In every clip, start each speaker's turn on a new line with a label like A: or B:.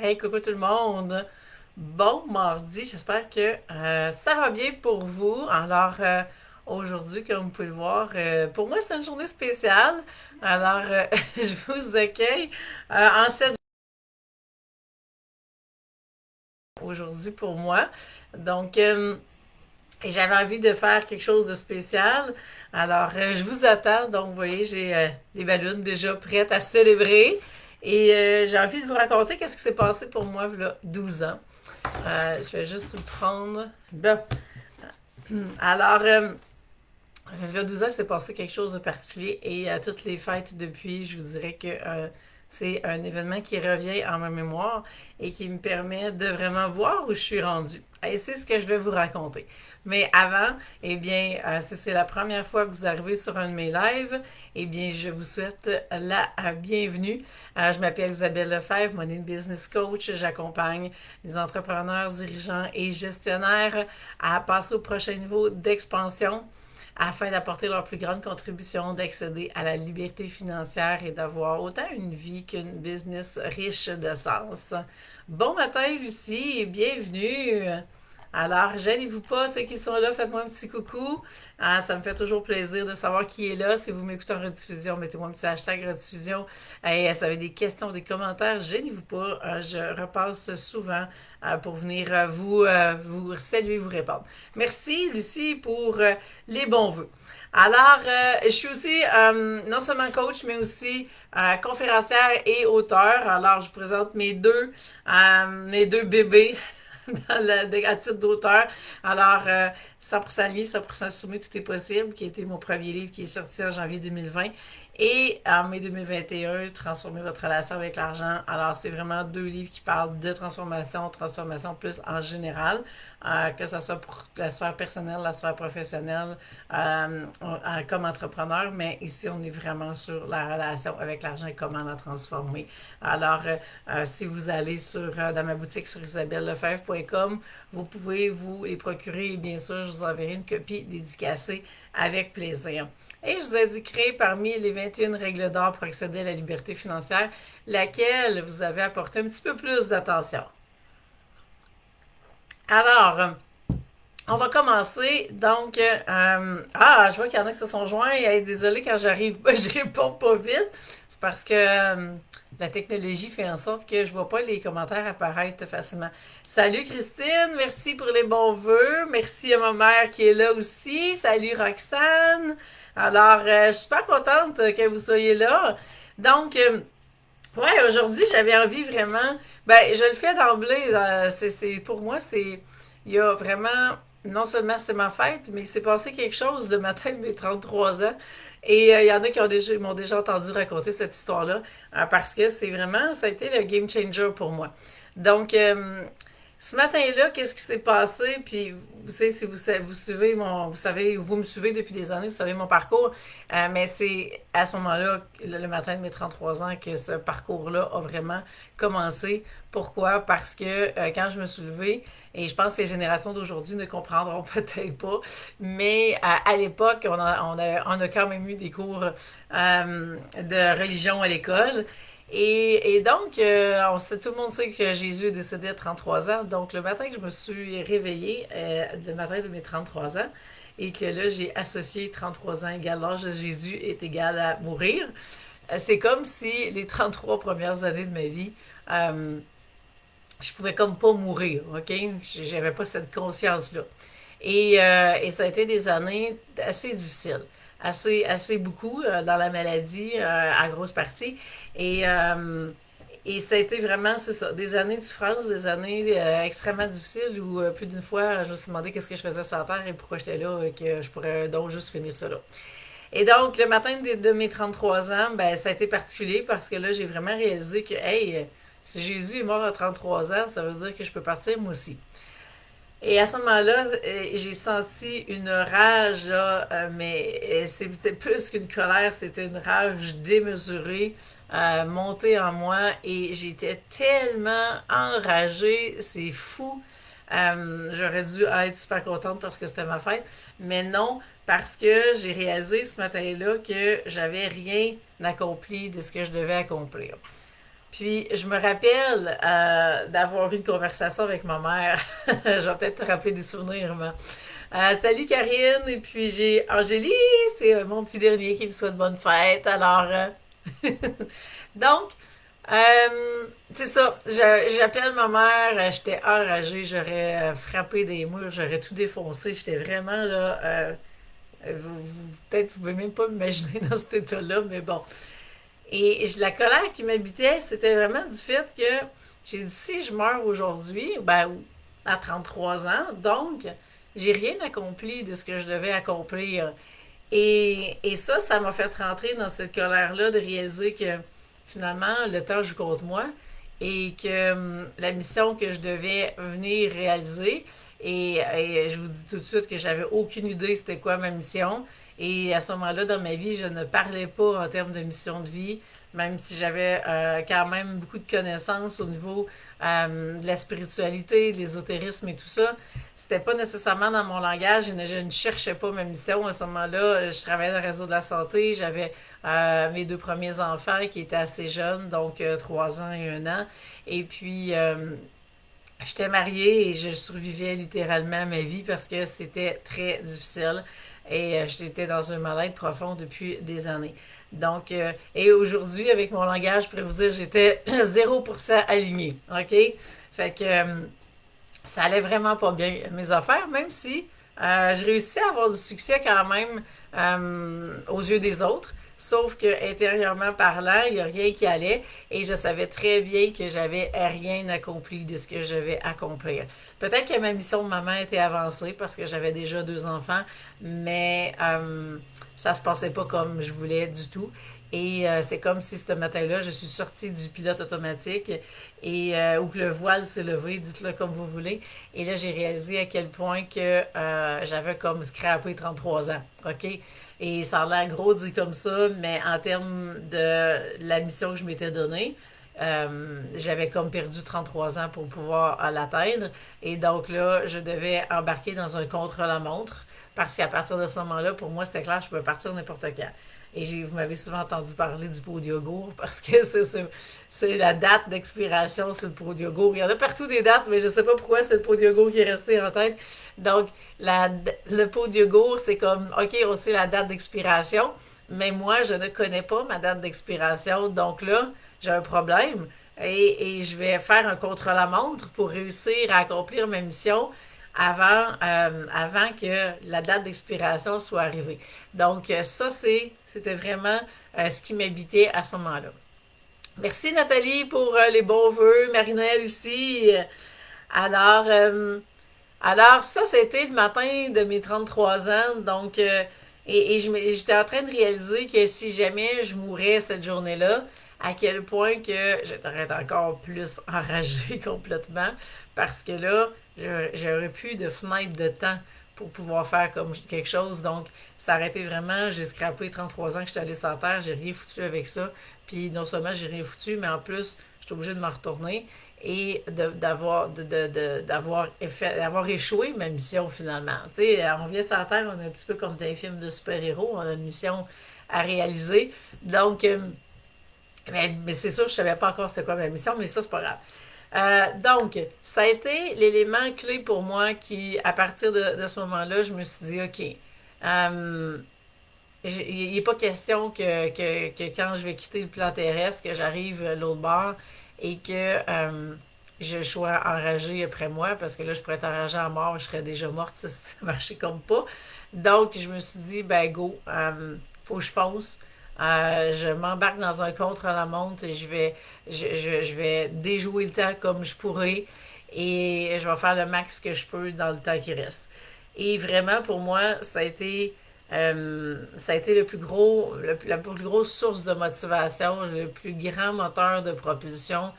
A: Hey, coucou tout le monde! Bon mardi, j'espère que ça va bien pour vous. Aujourd'hui, comme vous pouvez le voir, pour moi c'est une journée spéciale. Je vous accueille en cette aujourd'hui pour moi. Donc, et j'avais envie de faire quelque chose de spécial. Je vous attends. Donc, vous voyez, j'ai les ballons déjà prêtes à célébrer. J'ai envie de vous raconter qu'est-ce qui s'est passé pour moi, là, 12 ans. Je vais juste vous prendre. Bon. Alors, il y a 12 ans, il s'est passé quelque chose de particulier et à toutes les fêtes depuis, je vous dirais que c'est un événement qui revient en ma mémoire et qui me permet de vraiment voir où je suis rendue. Et c'est ce que je vais vous raconter. Mais avant, eh bien, si c'est la première fois que vous arrivez sur un de mes lives, eh bien, je vous souhaite la bienvenue. Je m'appelle Isabelle Lefebvre, mon business coach. J'accompagne les entrepreneurs, dirigeants et gestionnaires à passer au prochain niveau d'expansion afin d'apporter leur plus grande contribution, d'accéder à la liberté financière et d'avoir autant une vie qu'une business riche de sens. Bon matin, Lucie, et bienvenue. Alors, gênez-vous pas, ceux qui sont là, faites-moi un petit coucou. Ça me fait toujours plaisir de savoir qui est là. Si vous m'écoutez en rediffusion, mettez-moi un petit hashtag rediffusion. Et si vous avez des questions, des commentaires, gênez-vous pas. Je repasse souvent pour venir vous saluer, vous répondre. Merci, Lucie, pour les bons vœux. Je suis aussi non seulement coach, mais aussi conférencière et auteur. Alors, je vous présente mes deux bébés à titre d'auteur. 100% lié, 100% soumis, tout est possible, qui a été mon premier livre qui est sorti en janvier 2020. Et en mai 2021, Transformer votre relation avec l'argent. Alors, c'est vraiment deux livres qui parlent de transformation plus en général, que ce soit pour la sphère personnelle, la sphère professionnelle, comme entrepreneur, mais ici, on est vraiment sur la relation avec l'argent et comment la transformer. Si vous allez dans ma boutique sur isabellefebvre.com, vous pouvez vous les procurer et bien sûr, je vous enverrai une copie dédicacée avec plaisir. Et je vous indiquerai parmi les 21 règles d'or pour accéder à la liberté financière, laquelle vous avez apporté un petit peu plus d'attention. Alors, on va commencer. Je vois qu'il y en a qui se sont joints. Et désolé quand je réponds pas vite. C'est parce que la technologie fait en sorte que je vois pas les commentaires apparaître facilement. Salut Christine, merci pour les bons vœux. Merci à ma mère qui est là aussi. Salut Roxane. Je suis super contente que vous soyez là. Donc, Aujourd'hui, j'avais envie vraiment. Je le fais d'emblée. Pour moi, il y a vraiment. Non seulement c'est ma fête, mais il s'est passé quelque chose de matin de mes 33 ans. Il y en a qui m'ont déjà entendu raconter cette histoire-là, parce que ça a été le game changer pour moi. Donc, ce matin-là, qu'est-ce qui s'est passé? Puis, vous savez, si vous suivez vous me suivez depuis des années, vous savez mon parcours. Mais c'est à ce moment-là, le matin de mes 33 ans, que ce parcours-là a vraiment commencé. Pourquoi? Parce que quand je me suis levée, et je pense que les générations d'aujourd'hui ne comprendront peut-être pas, mais à l'époque, on a quand même eu des cours de religion à l'école. Tout le monde sait que Jésus est décédé à 33 ans. Donc, le matin que je me suis réveillée, le matin de mes 33 ans, et que là, j'ai associé 33 ans égale l'âge de Jésus est égal à mourir, c'est comme si les 33 premières années de ma vie, je pouvais comme pas mourir, OK? J'avais pas cette conscience-là. Et ça a été des années assez difficiles. Assez beaucoup dans la maladie, à grosse partie. Et, euh, et ça a été vraiment, c'est ça, des années de souffrance, des années extrêmement difficiles où plus d'une fois, je me suis demandé qu'est-ce que je faisais sur la terre et pourquoi j'étais là et que je pourrais donc juste finir ça là. Et donc, le matin de mes 33 ans, ça a été particulier parce que là, j'ai vraiment réalisé que, hey, si Jésus est mort à 33 ans, ça veut dire que je peux partir moi aussi. Et à ce moment-là, j'ai senti une rage, là, mais c'était plus qu'une colère, c'était une rage démesurée, montée en moi, et j'étais tellement enragée, c'est fou. J'aurais dû être super contente parce que c'était ma fête, mais non, parce que j'ai réalisé ce matin-là que j'avais rien accompli de ce que je devais accomplir. Puis je me rappelle d'avoir eu une conversation avec ma mère. Je vais peut-être te rappeler des souvenirs, mais... salut Karine, et puis j'ai Angélie, c'est mon petit dernier qui me souhaite bonne fête. Alors, donc, c'est ça, j'appelle ma mère, j'étais enragée, j'aurais frappé des murs, j'aurais tout défoncé, j'étais vraiment là, peut-être vous pouvez même pas m'imaginer dans cet état-là, mais bon. Et la colère qui m'habitait, c'était vraiment du fait que j'ai dit si je meurs aujourd'hui, ben à 33 ans, donc j'ai rien accompli de ce que je devais accomplir. Et ça m'a fait rentrer dans cette colère-là de réaliser que finalement, le temps joue contre moi et que la mission que je devais venir réaliser, et je vous dis tout de suite que j'avais aucune idée c'était quoi ma mission. Et à ce moment-là, dans ma vie, je ne parlais pas en termes de mission de vie, même si j'avais quand même beaucoup de connaissances au niveau de la spiritualité, de l'ésotérisme et tout ça. C'était pas nécessairement dans mon langage, je ne cherchais pas ma mission. À ce moment-là, je travaillais dans le réseau de la santé, j'avais mes deux premiers enfants qui étaient assez jeunes, donc 3 ans et 1 an. Et puis, j'étais mariée et je survivais littéralement à ma vie parce que c'était très difficile et j'étais dans un mal-être profond depuis des années. Donc, et aujourd'hui, avec mon langage, je pourrais vous dire, j'étais 0% alignée. OK? Fait que ça allait vraiment pas bien, mes affaires, même si je réussissais à avoir du succès quand même aux yeux des autres. Sauf que intérieurement parlant, il n'y a rien qui allait et je savais très bien que j'avais rien accompli de ce que je devais accomplir. Peut-être que ma mission de maman était avancée parce que j'avais déjà 2 enfants, mais ça se passait pas comme je voulais du tout. Et c'est comme si ce matin-là, je suis sortie du pilote automatique et ou que le voile s'est levé, dites-le comme vous voulez. Et là, j'ai réalisé à quel point que j'avais comme scrappé 33 ans. OK? Et ça a l'air gros dit comme ça, mais en termes de la mission que je m'étais donnée, j'avais comme perdu 33 ans pour pouvoir l'atteindre. Et donc là, je devais embarquer dans un contre-la-montre parce qu'à partir de ce moment-là, pour moi, c'était clair, je pouvais partir n'importe quand. Et vous m'avez souvent entendu parler du pot de yogourt parce que c'est la date d'expiration sur le pot de yogourt. Il y en a partout des dates, mais je ne sais pas pourquoi c'est le pot de yogourt qui est resté en tête. Donc, le pot de yogourt, c'est comme, OK, on sait la date d'expiration, mais moi, je ne connais pas ma date d'expiration. Donc là, j'ai un problème et je vais faire un contre-la-montre pour réussir à accomplir ma mission avant que la date d'expiration soit arrivée. Donc, c'était vraiment ce qui m'habitait à ce moment-là. Merci Nathalie pour les bons vœux, Marinelle aussi. Alors, alors ça, c'était le matin de mes 33 ans. Donc, j'étais en train de réaliser que si jamais je mourais cette journée-là, à quel point que j'étais encore plus enragée complètement parce que là, j'aurais plus de fenêtre de temps pour pouvoir faire comme quelque chose. Donc, ça aurait été vraiment, j'ai scrappé 33 ans que j'étais allée sur la terre, j'ai rien foutu avec ça. Puis non seulement j'ai rien foutu, mais en plus, j'étais obligée de m'en retourner et d'avoir échoué ma mission finalement. Tu sais, on vient sur la terre, on est un petit peu comme dans les films de super-héros, on a une mission à réaliser. Donc, mais c'est sûr, je savais pas encore c'était quoi ma mission, mais ça, c'est pas grave. Donc, ça a été l'élément clé pour moi qui, à partir de ce moment-là, je me suis dit, OK, il n'est pas question que quand je vais quitter le plan terrestre, que j'arrive l'autre bord et que je sois enragée après moi, parce que là, je pourrais être enragée à mort, je serais déjà morte si ça marchait comme pas. Donc, je me suis dit, ben go, faut que je fonce. Je m'embarque dans un contre-la-montre et je vais déjouer le temps comme je pourrai et je vais faire le max que je peux dans le temps qui reste. Et vraiment, pour moi, ça a été la plus grosse source de motivation, le plus grand moteur de propulsion.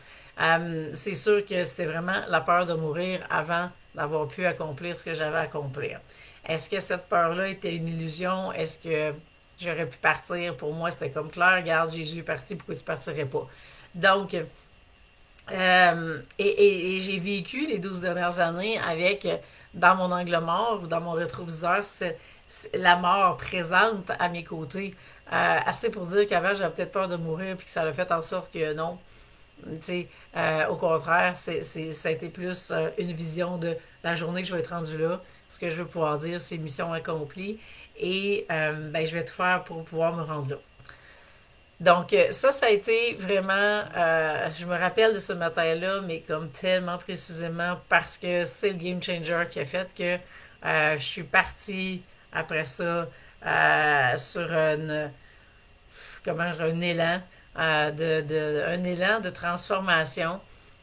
A: C'est sûr que c'était vraiment la peur de mourir avant d'avoir pu accomplir ce que j'avais à accomplir. Est-ce que cette peur-là était une illusion? Est-ce que j'aurais pu partir? Pour moi, c'était comme clair, regarde, Jésus est parti, pourquoi tu partirais pas? Donc, et j'ai vécu les 12 dernières années avec, dans mon angle mort ou dans mon rétroviseur, la mort présente à mes côtés. Assez pour dire qu'avant, j'avais peut-être peur de mourir, puis que ça a fait en sorte que non. Tu sais, au contraire, ça a été plus une vision de la journée que je vais être rendue là. Ce que je veux pouvoir dire, c'est mission accomplie. Et ben, je vais tout faire pour pouvoir me rendre là. Donc, ça a été vraiment, je me rappelle de ce matin-là, mais comme tellement précisément parce que c'est le game changer qui a fait que je suis partie après ça sur un élan, un élan de transformation.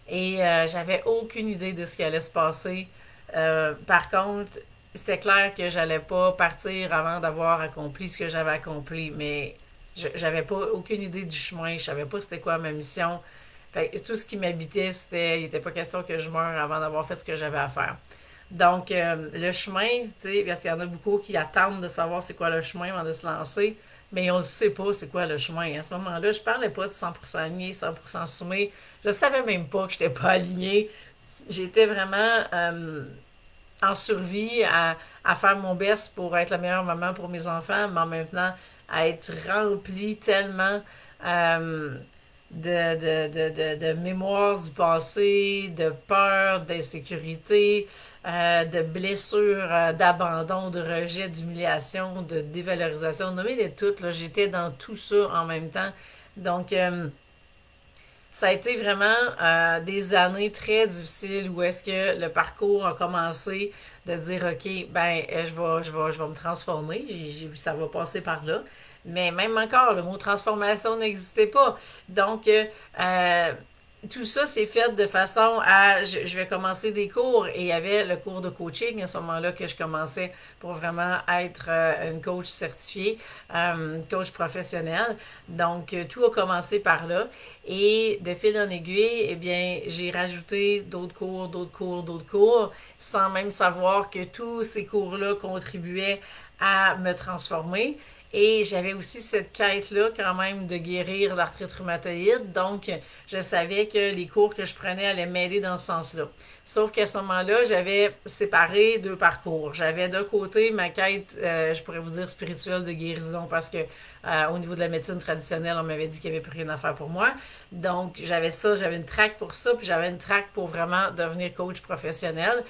A: Et j'avais aucune idée de ce qui allait se passer. Par contre, c'était clair que j'allais pas partir avant d'avoir accompli ce que j'avais accompli, mais j'avais pas aucune idée du chemin, je savais pas c'était quoi ma mission. Fait que tout ce qui m'habitait, il n'était pas question que je meure avant d'avoir fait ce que j'avais à faire. Donc, le chemin, tu sais, parce qu'il y en a beaucoup qui attendent de savoir c'est quoi le chemin avant de se lancer, mais on ne sait pas c'est quoi le chemin. À ce moment-là, je parlais pas de 100% aligné, 100% sommé. Je savais même pas que je n'étais pas alignée. J'étais vraiment en survie à faire mon best pour être la meilleure maman pour mes enfants, mais en même temps à être remplie tellement euh, de mémoire du passé, de peur, d'insécurité, de blessures, d'abandon, de rejet, d'humiliation, de dévalorisation. Nommez-les toutes, là, j'étais dans tout ça en même temps. Donc, ça a été vraiment des années très difficiles où est-ce que le parcours a commencé de dire, OK, ben, je vais me transformer, ça va passer par là. Mais même encore, le mot transformation n'existait pas. Donc, tout ça s'est fait de façon à, je vais commencer des cours et il y avait le cours de coaching à ce moment-là que je commençais pour vraiment être une coach certifiée, coach professionnelle. Donc, tout a commencé par là et de fil en aiguille, eh bien, j'ai rajouté d'autres cours, d'autres cours, d'autres cours sans même savoir que tous ces cours-là contribuaient à me transformer. Et j'avais aussi cette quête-là quand même de guérir l'arthrite rhumatoïde. Donc, je savais que les cours que je prenais allaient m'aider dans ce sens-là. Sauf qu'à ce moment-là, j'avais séparé deux parcours. J'avais d'un côté ma quête, je pourrais vous dire, spirituelle de guérison parce que au niveau de la médecine traditionnelle, on m'avait dit qu'il n'y avait plus rien à faire pour moi. Donc, j'avais ça, j'avais une track pour ça, puis j'avais une track pour vraiment devenir coach professionnel.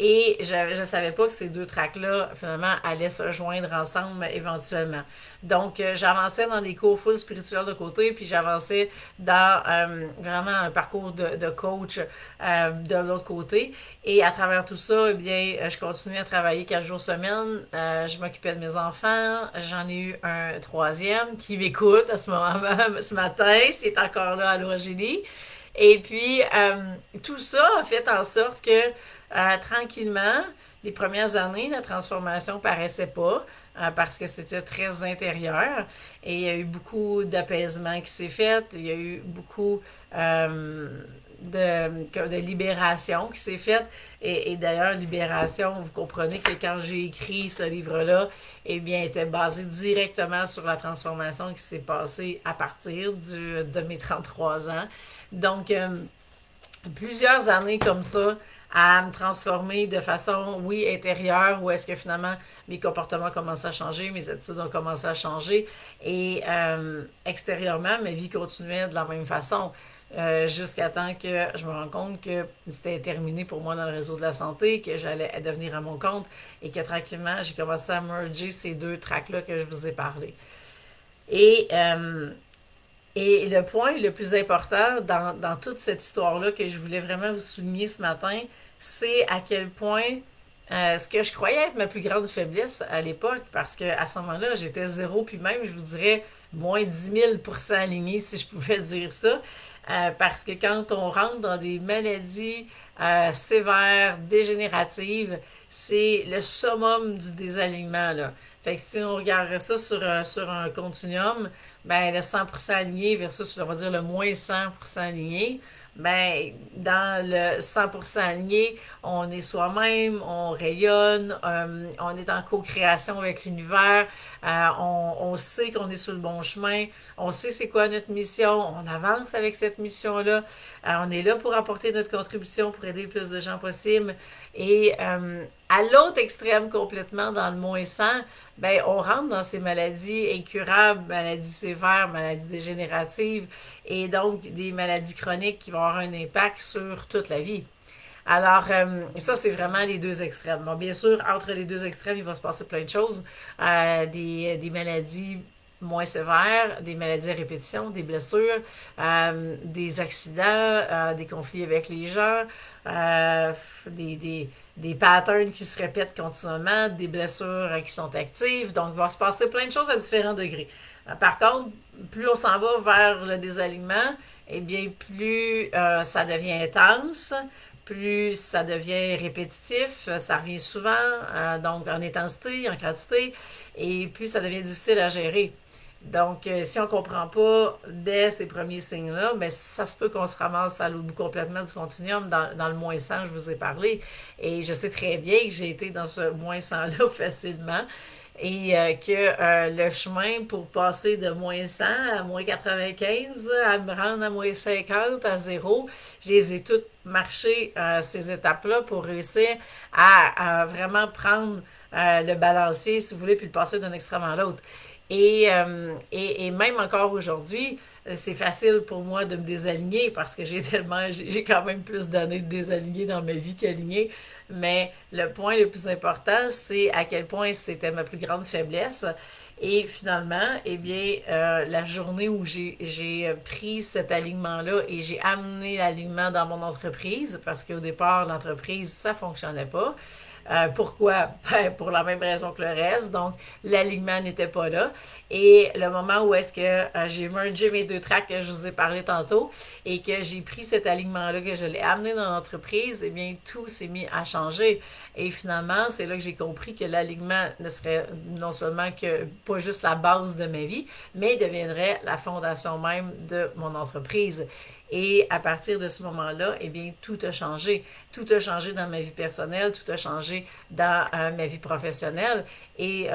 A: Et je ne savais pas que ces deux tracks-là, finalement, allaient se joindre ensemble éventuellement. Donc, j'avançais dans des cours full spirituels de côté, puis j'avançais dans vraiment un parcours de coach de l'autre côté. Et à travers tout ça, eh bien, je continuais à travailler 4 jours semaine. Je m'occupais de mes enfants. J'en ai eu un troisième qui m'écoute à ce moment ce matin. C'est encore là à l'origine. Et puis, tout ça a fait en sorte que tranquillement, les premières années, la transformation paraissait pas parce que c'était très intérieur et il y a eu beaucoup d'apaisement qui s'est fait, il y a eu beaucoup de libération qui s'est faite et d'ailleurs libération, vous comprenez que quand j'ai écrit ce livre-là, eh bien, était basé directement sur la transformation qui s'est passée à partir de mes 33 ans. Donc, plusieurs années comme ça à me transformer de façon, oui, intérieure, où est-ce que finalement mes comportements commencent à changer, mes attitudes ont commencé à changer, et extérieurement, ma vie continuait de la même façon. Jusqu'à temps que je me rends compte que c'était terminé pour moi dans le réseau de la santé, que j'allais devenir à mon compte et que tranquillement, j'ai commencé à merger ces deux tracks-là que je vous ai parlé. Et le point le plus important dans toute cette histoire-là que je voulais vraiment vous souligner ce matin, c'est à quel point ce que je croyais être ma plus grande faiblesse à l'époque, parce qu'à ce moment-là, j'étais zéro, puis même, je vous dirais, moins 10 000% alignée, si je pouvais dire ça, parce que quand on rentre dans des maladies sévères, dégénératives, c'est le summum du désalignement, là. Fait que si on regarderait ça sur un continuum, ben le 100% aligné versus, on va dire, le moins 100% aligné, ben dans le 100% aligné, on est soi-même, on rayonne, on est en co-création avec l'univers, on sait qu'on est sur le bon chemin, on sait c'est quoi notre mission, on avance avec cette mission-là, on est là pour apporter notre contribution, pour aider le plus de gens possible, et À l'autre extrême, complètement dans le moins 100, ben, on rentre dans ces maladies incurables, maladies sévères, maladies dégénératives et donc des maladies chroniques qui vont avoir un impact sur toute la vie. Alors, ça, c'est vraiment les deux extrêmes. Bon, bien sûr, entre les deux extrêmes, il va se passer plein de choses. Des maladies moins sévères, des maladies à répétition, des blessures, des accidents, des conflits avec les gens, euh, des, des, des patterns qui se répètent continuellement, des blessures qui sont actives. Donc, il va se passer plein de choses à différents degrés. Par contre, plus on s'en va vers le désalignement, eh bien, plus ça devient intense, plus ça devient répétitif, ça revient souvent, donc en intensité, en quantité, et plus ça devient difficile à gérer. Donc, si on ne comprend pas dès ces premiers signes-là, ben, ça se peut qu'on se ramasse à l'autre bout complètement du continuum, dans le moins 100, je vous ai parlé. Et je sais très bien que j'ai été dans ce moins 100-là facilement et que le chemin pour passer de moins 100 à moins 95, à me rendre à moins 50, à zéro, je les ai toutes marché ces étapes-là pour réussir à vraiment prendre le balancier, si vous voulez, puis le passer d'un extrême à l'autre. Et même encore aujourd'hui, c'est facile pour moi de me désaligner parce que j'ai quand même plus d'années de désaligner dans ma vie qu'aligner. Mais le point le plus important, c'est à quel point c'était ma plus grande faiblesse. Et finalement, eh bien, la journée où j'ai pris cet alignement-là et j'ai amené l'alignement dans mon entreprise, parce qu'au départ, l'entreprise, ça fonctionnait pas. Pourquoi? Ben, pour la même raison que le reste. Donc, l'alignement n'était pas là. Et le moment où est-ce que j'ai mergé mes deux tracks que je vous ai parlé tantôt et que j'ai pris cet alignement-là, que je l'ai amené dans l'entreprise, eh bien, tout s'est mis à changer. Et finalement, c'est là que j'ai compris que l'alignement ne serait non seulement que pas juste la base de ma vie, mais deviendrait la fondation même de mon entreprise. Et à partir de ce moment-là, eh bien, tout a changé. Tout a changé dans ma vie personnelle, tout a changé dans ma vie professionnelle. Et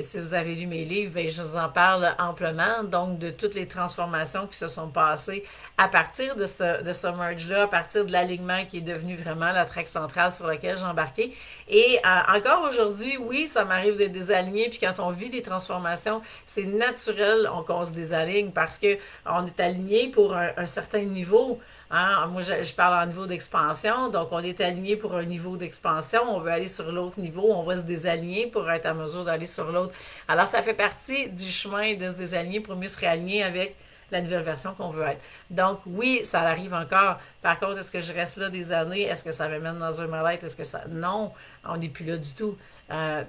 A: si vous avez lu mes livres, ben, je vous en parle amplement, donc de toutes les transformations qui se sont passées à partir de ce merge-là, à partir de l'alignement qui est devenu vraiment la traque centrale sur laquelle j'ai embarqué. Et encore aujourd'hui, oui, ça m'arrive de désaligner, puis quand on vit des transformations, c'est naturel qu'on se désaligne parce qu'on est aligné pour un certain niveau. Hein? Moi, je parle en niveau d'expansion, donc on est aligné pour un niveau d'expansion, on veut aller sur l'autre niveau, on va se désaligner pour être à mesure d'aller sur l'autre. Alors, ça fait partie du chemin de se désaligner pour mieux se réaligner avec la nouvelle version qu'on veut être. Donc, oui, ça arrive encore. Par contre, est-ce que je reste là des années? Est-ce que ça m'amène dans un mal-être? Est-ce que ça... Non, on n'est plus là du tout.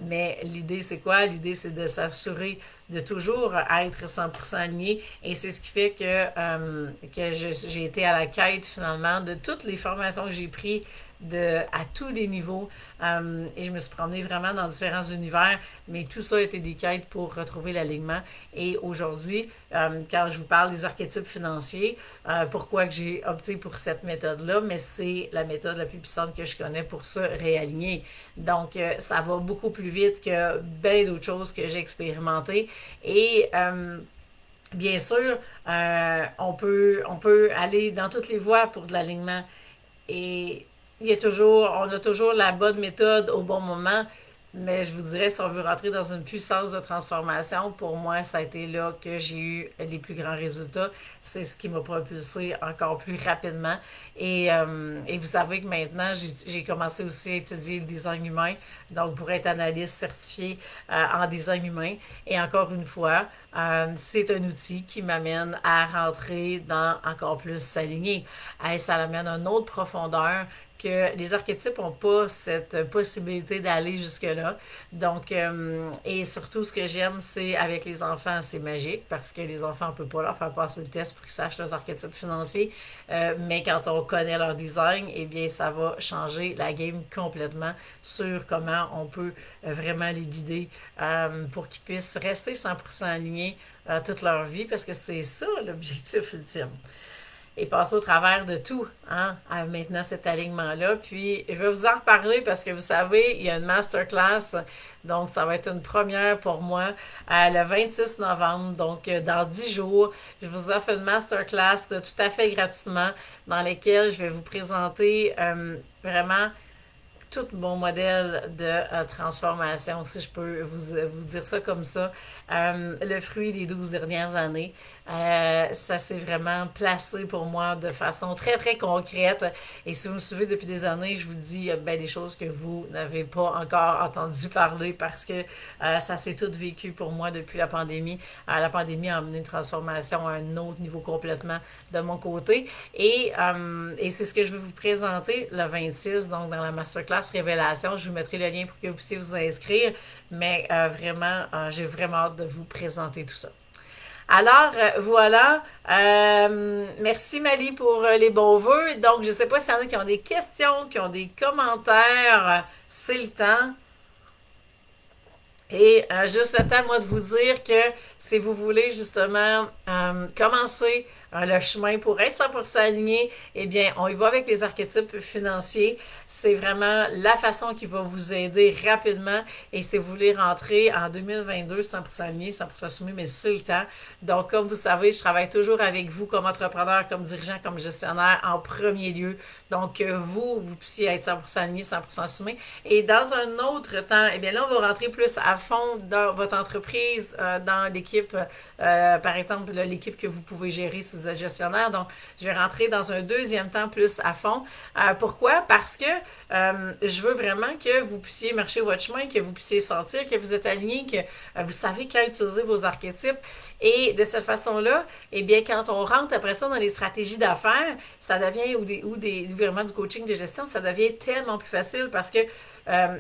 A: Mais l'idée, c'est quoi? L'idée, c'est de s'assurer de toujours être 100% aligné. Et c'est ce qui fait que j'ai été à la quête, finalement, de toutes les formations que j'ai prises à tous les niveaux. Et je me suis promenée vraiment dans différents univers, mais tout ça a été des quêtes pour retrouver l'alignement. Et aujourd'hui, quand je vous parle des archétypes financiers, pourquoi que j'ai opté pour cette méthode-là, mais c'est la méthode la plus puissante que je connais pour se réaligner. Donc, ça va beaucoup plus vite que bien d'autres choses que j'ai expérimentées. Et bien sûr, on peut aller dans toutes les voies pour de l'alignement. Et on a toujours la bonne méthode au bon moment, mais je vous dirais, si on veut rentrer dans une puissance de transformation, pour moi, ça a été là que j'ai eu les plus grands résultats. C'est ce qui m'a propulsé encore plus rapidement. Et vous savez que maintenant, j'ai commencé aussi à étudier le design humain, donc pour être analyste certifié en design humain. Et encore une fois, c'est un outil qui m'amène à rentrer dans encore plus s'aligner. Ça l'amène à une autre profondeur que les archétypes n'ont pas cette possibilité d'aller jusque-là. Donc, et surtout, ce que j'aime, c'est avec les enfants, c'est magique parce que les enfants, on ne peut pas leur faire passer le test pour qu'ils sachent leurs archétypes financiers. Mais quand on connaît leur design, eh bien, ça va changer la game complètement sur comment on peut vraiment les guider pour qu'ils puissent rester 100% alignés toute leur vie parce que c'est ça l'objectif ultime et passer au travers de tout, hein, à maintenant cet alignement-là. Puis, je vais vous en reparler parce que vous savez, il y a une masterclass, donc ça va être une première pour moi, le 26 novembre, donc dans 10 jours. Je vous offre une masterclass tout à fait gratuitement dans laquelle je vais vous présenter vraiment tout mon modèle de transformation, si je peux vous dire ça comme ça, le fruit des 12 dernières années. Ça s'est vraiment placé pour moi de façon très, très concrète. Et si vous me suivez depuis des années, je vous dis ben, des choses que vous n'avez pas encore entendu parler parce que ça s'est tout vécu pour moi depuis la pandémie. La pandémie a amené une transformation à un autre niveau complètement de mon côté. Et c'est ce que je vais vous présenter le 26, donc dans la masterclass Révélation. Je vous mettrai le lien pour que vous puissiez vous inscrire. Mais vraiment, j'ai vraiment hâte de vous présenter tout ça. Alors, voilà. Merci Mali pour les bons vœux. Donc, je ne sais pas s'il y en a qui ont des questions, qui ont des commentaires. C'est le temps. Et juste le temps, moi, de vous dire que si vous voulez justement commencer le chemin pour être 100% aligné, eh bien, on y va avec les archétypes financiers. C'est vraiment la façon qui va vous aider rapidement. Et si vous voulez rentrer en 2022 100% aligné, 100% assumé, mais c'est le temps. Donc, comme vous savez, je travaille toujours avec vous comme entrepreneur, comme dirigeant, comme gestionnaire en premier lieu. Donc, vous puissiez être 100% aligné, 100% assumé. Et dans un autre temps, eh bien là, on va rentrer plus à fond dans votre entreprise, dans l'équipe, par exemple, l'équipe que vous pouvez gérer si vous êtes gestionnaire. Donc, je vais rentrer dans un deuxième temps plus à fond. Pourquoi? Parce que je veux vraiment que vous puissiez marcher votre chemin, que vous puissiez sentir que vous êtes aligné, que vous savez quand utiliser vos archétypes. Et de cette façon-là, eh bien, quand on rentre après ça dans les stratégies d'affaires, ça devient, ou vraiment du coaching de gestion, ça devient tellement plus facile parce que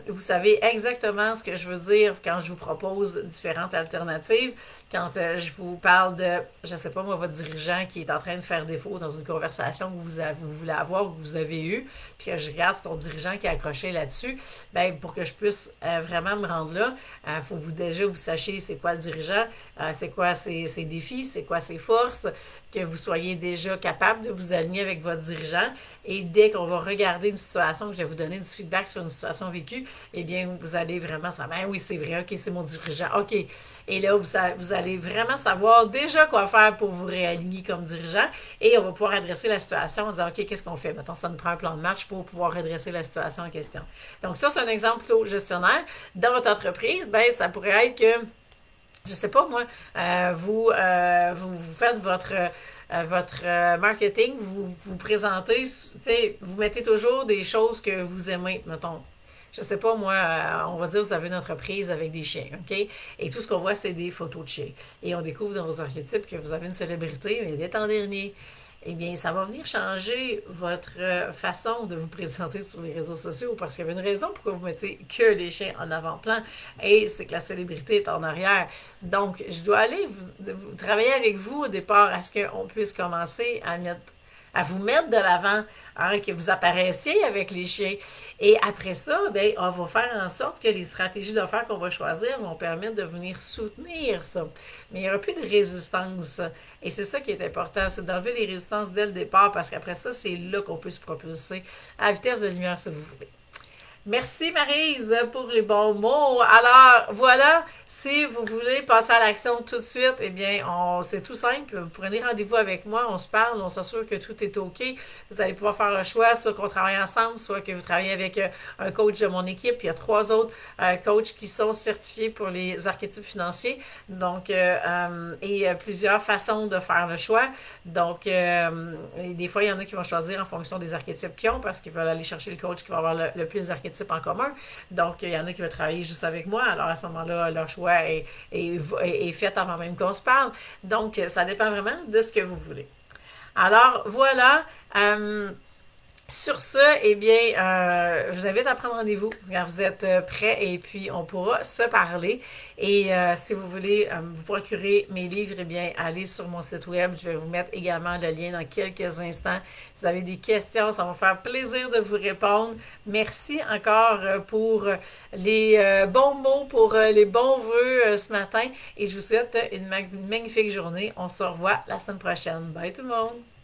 A: vous savez exactement ce que je veux dire quand je vous propose différentes alternatives. Quand je vous parle de, je ne sais pas moi, votre dirigeant qui est en train de faire défaut dans une conversation que vous voulez avoir ou que vous avez eue, puis que je regarde ton dirigeant qui est accroché là-dessus, ben pour que je puisse vraiment me rendre là, il faut vous sachiez c'est quoi le dirigeant, c'est quoi ses défis, c'est quoi ses forces, que vous soyez déjà capable de vous aligner avec votre dirigeant. Et dès qu'on va regarder une situation, que je vais vous donner du feedback sur une situation vécue, eh bien, vous allez vraiment savoir, ben oui, c'est vrai, ok, c'est mon dirigeant, ok. Et là, vous allez vraiment savoir déjà quoi faire pour vous réaligner comme dirigeant. Et on va pouvoir adresser la situation en disant, ok, qu'est-ce qu'on fait? Mettons, ça nous prend un plan de match pour pouvoir redresser la situation en question. Donc ça, c'est un exemple plutôt gestionnaire. Dans votre entreprise, ben ça pourrait être que je sais pas moi, vous faites votre marketing, vous présentez, vous mettez toujours des choses que vous aimez, mettons. Je sais pas moi, on va dire vous avez une entreprise avec des chiens, ok? Et tout ce qu'on voit, c'est des photos de chiens. Et on découvre dans vos archétypes que vous avez une célébrité, mais elle est en dernier. Eh bien, ça va venir changer votre façon de vous présenter sur les réseaux sociaux parce qu'il y avait une raison pourquoi vous mettez que les chiens en avant-plan et c'est que la célébrité est en arrière. Donc, je dois aller vous travailler avec vous au départ à ce qu'on puisse commencer à vous mettre de l'avant, hein, que vous apparaissiez avec les chiens. Et après ça, bien, on va faire en sorte que les stratégies d'affaires qu'on va choisir vont permettre de venir soutenir ça. Mais il n'y aura plus de résistance. Et c'est ça qui est important, c'est d'enlever les résistances dès le départ, parce qu'après ça, c'est là qu'on peut se propulser à vitesse de lumière, si vous voulez. Merci Maryse pour les bons mots. Alors voilà, si vous voulez passer à l'action tout de suite, eh bien, c'est tout simple. Vous prenez rendez-vous avec moi, on se parle, on s'assure que tout est OK. Vous allez pouvoir faire le choix, soit qu'on travaille ensemble, soit que vous travaillez avec un coach de mon équipe. Il y a 3 autres coachs qui sont certifiés pour les archétypes financiers. Donc, et plusieurs façons de faire le choix. Donc, et des fois, il y en a qui vont choisir en fonction des archétypes qu'ils ont parce qu'ils veulent aller chercher le coach qui va avoir le plus d'archétypes en commun. Donc, il y en a qui vont travailler juste avec moi. Alors, à ce moment-là, leur choix est fait avant même qu'on se parle. Donc, ça dépend vraiment de ce que vous voulez. Alors, voilà. Sur ce, eh bien, je vous invite à prendre rendez-vous quand vous êtes prêts et puis on pourra se parler. Et si vous voulez vous procurer mes livres, eh bien, allez sur mon site web. Je vais vous mettre également le lien dans quelques instants. Si vous avez des questions, ça va me faire plaisir de vous répondre. Merci encore pour les bons mots, pour les bons vœux ce matin. Et je vous souhaite une magnifique journée. On se revoit la semaine prochaine. Bye tout le monde!